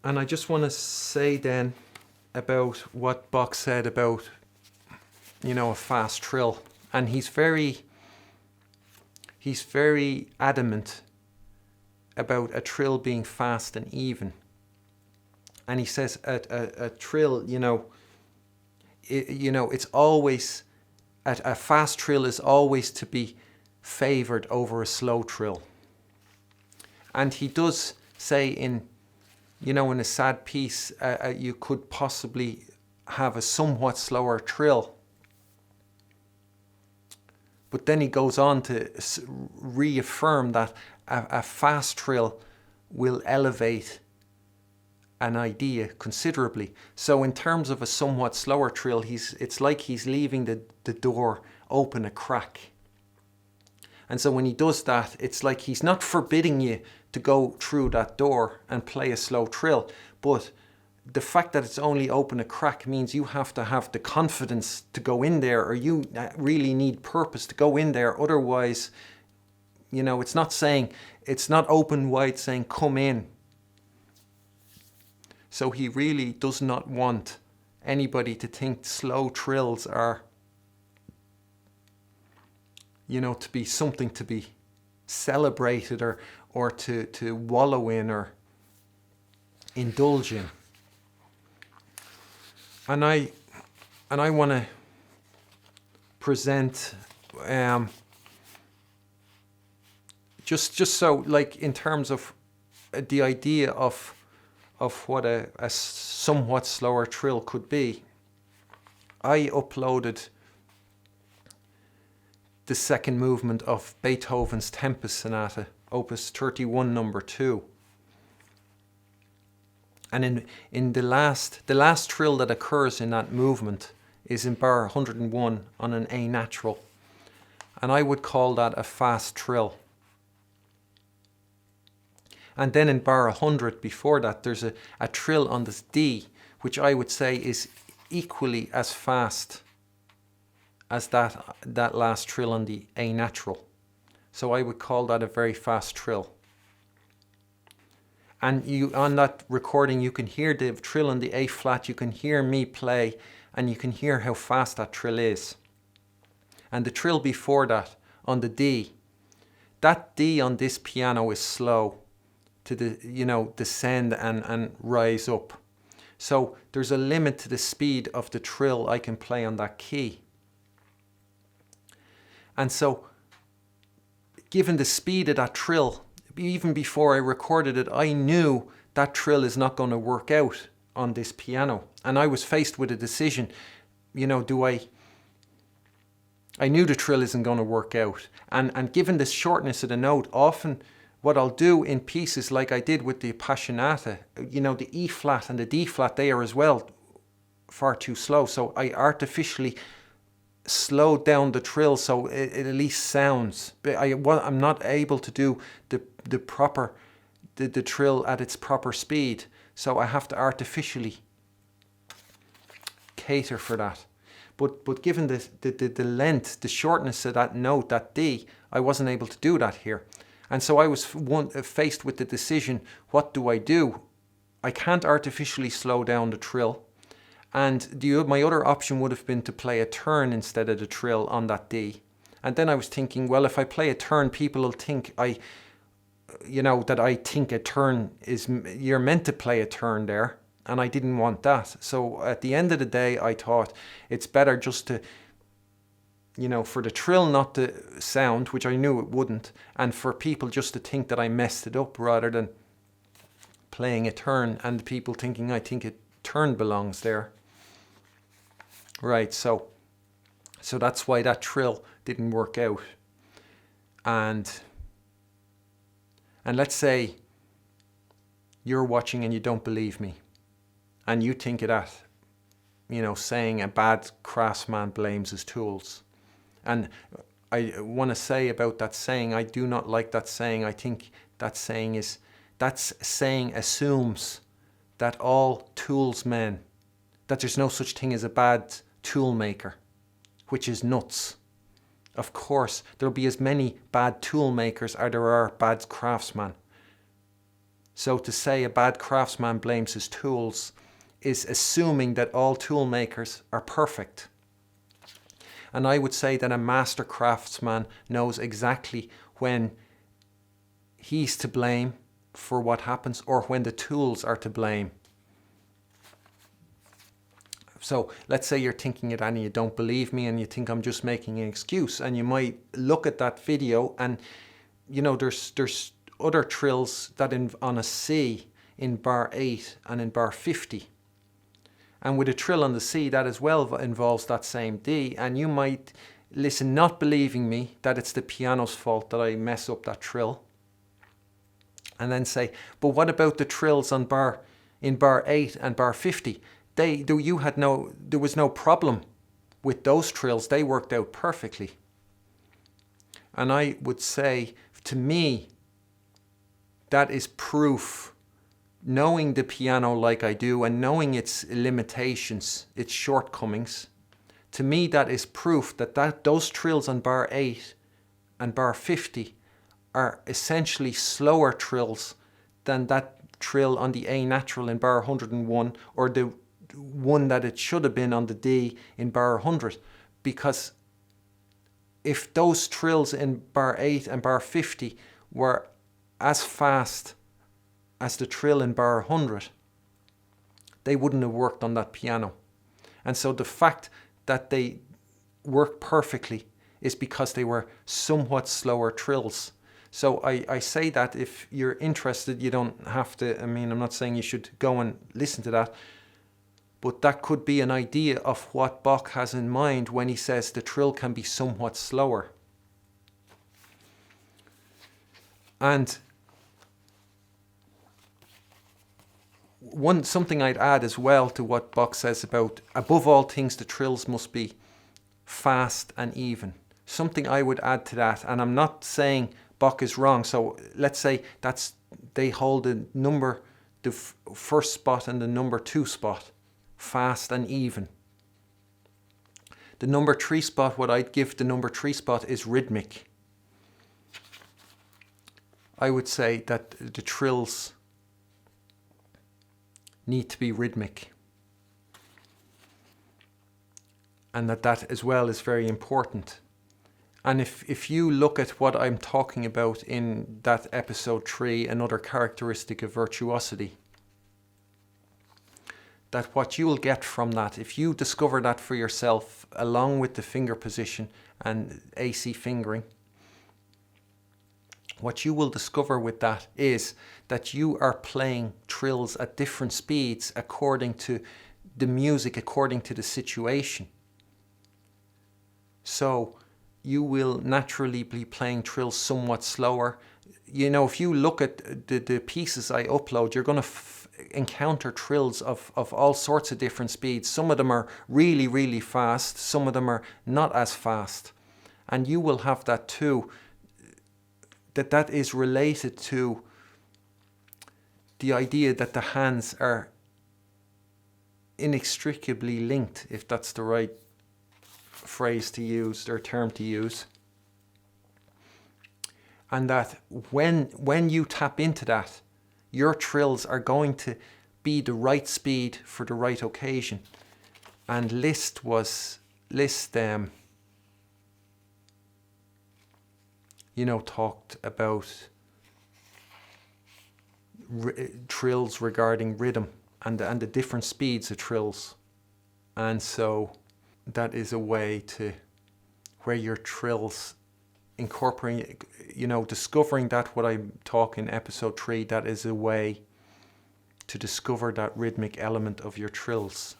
And I just want to say then about what Bach said about, a fast trill. And he's very adamant about a trill being fast and even. And he says a trill, it's always, a fast trill is always to be favored over a slow trill. And he does say in a sad piece, you could possibly have a somewhat slower trill. But then he goes on to reaffirm that a fast trill will elevate an idea considerably. So in terms of a somewhat slower trill, it's like he's leaving the door open a crack. And so when he does that, it's like he's not forbidding you to go through that door and play a slow trill, but the fact that it's only open a crack means you have to have the confidence to go in there, or you really need purpose to go in there. Otherwise, it's not open wide saying come in. So he really does not want anybody to think slow trills are, to be something to be celebrated or to wallow in or indulge in. And I want to present just so, like, in terms of the idea of what a somewhat slower trill could be. I uploaded the second movement of Beethoven's Tempest Sonata, Opus 31, number 2. And in the last trill that occurs in that movement is in bar 101 on an A natural. And I would call that a fast trill. And then in bar 100 before that, there's a trill on this D, which I would say is equally as fast as that last trill on the A natural. So I would call that a very fast trill. And on that recording, you can hear the trill on the A flat, you can hear me play, and you can hear how fast that trill is. And the trill before that, on the D, that D on this piano is slow to descend and rise up. So there's a limit to the speed of the trill I can play on that key. And so, given the speed of that trill, even before I recorded it, I knew that trill is not going to work out on this piano. And I was faced with a decision, I knew the trill isn't going to work out. And given the shortness of the note, often what I'll do in pieces like I did with the Appassionata, the E flat and the D flat, they are as well far too slow. So I artificially slowed down the trill so it at least sounds. But I'm not able to do the trill at its proper speed. So I have to artificially cater for that. But given the length, the shortness of that note, that D, I wasn't able to do that here. And so I was faced with the decision, what do I do? I can't artificially slow down the trill. And my other option would have been to play a turn instead of the trill on that D. And then I was thinking, well, if I play a turn, people will think that I think a turn is, you're meant to play a turn there. And I didn't want that. So at the end of the day, I thought it's better just to, for the trill not to sound, which I knew it wouldn't, and for people just to think that I messed it up rather than playing a turn and people thinking I think a turn belongs there. Right, so that's why that trill didn't work out. And let's say you're watching and you don't believe me. And you think of that, saying a bad craftsman blames his tools. And I want to say about that saying, I do not like that saying. I think that saying assumes that all toolsmen, that there's no such thing as a bad tool maker, which is nuts. Of course, there'll be as many bad tool makers as there are bad craftsmen. So to say a bad craftsman blames his tools is assuming that all tool makers are perfect. And I would say that a master craftsman knows exactly when he's to blame for what happens or when the tools are to blame. So let's say you're thinking it and you don't believe me and you think I'm just making an excuse, and you might look at that video and there's other trills that on a C in bar 8 and in bar 50. And with a trill on the C, that as well involves that same D, and you might listen not believing me that it's the piano's fault that I mess up that trill, and then say, but what about the trills in bar 8 and bar 50? There was no problem with those trills. They worked out perfectly. And I would say, to me, that is proof. Knowing the piano like I do and knowing its limitations, its shortcomings, to me that is proof that those trills on bar 8 and bar 50 are essentially slower trills than that trill on the A natural in bar 101 or the one that it should have been on the D in bar 100. Because if those trills in bar 8 and bar 50 were as fast as the trill in bar 100, they wouldn't have worked on that piano. And so the fact that they worked perfectly is because they were somewhat slower trills. So I say that if you're interested, you don't have to, I'm not saying you should go and listen to that, but that could be an idea of what Bach has in mind when he says the trill can be somewhat slower. And something I'd add as well to what Bach says about, above all things, the trills must be fast and even. Something I would add to that, and I'm not saying Bach is wrong. So let's say they hold the first spot and the number 2 spot, fast and even. The number 3 spot, what I'd give the number 3 spot is rhythmic. I would say that the trills need to be rhythmic, and that as well is very important. And if you look at what I'm talking about in that episode 3, another characteristic of virtuosity, that what you'll get from that, if you discover that for yourself, along with the finger position and AC fingering, what you will discover with that is that you are playing trills at different speeds according to the music, according to the situation. So you will naturally be playing trills somewhat slower. If you look at the pieces I upload, you're going to encounter trills of all sorts of different speeds. Some of them are really, really fast. Some of them are not as fast. And you will have that too. That is related to the idea that the hands are inextricably linked, if that's the right phrase to use or term to use. And that when you tap into that, your trills are going to be the right speed for the right occasion. And Liszt talked about trills regarding rhythm and the different speeds of trills. And so that is a way to where your trills incorporating, discovering that what I talk in episode 3, that is a way to discover that rhythmic element of your trills.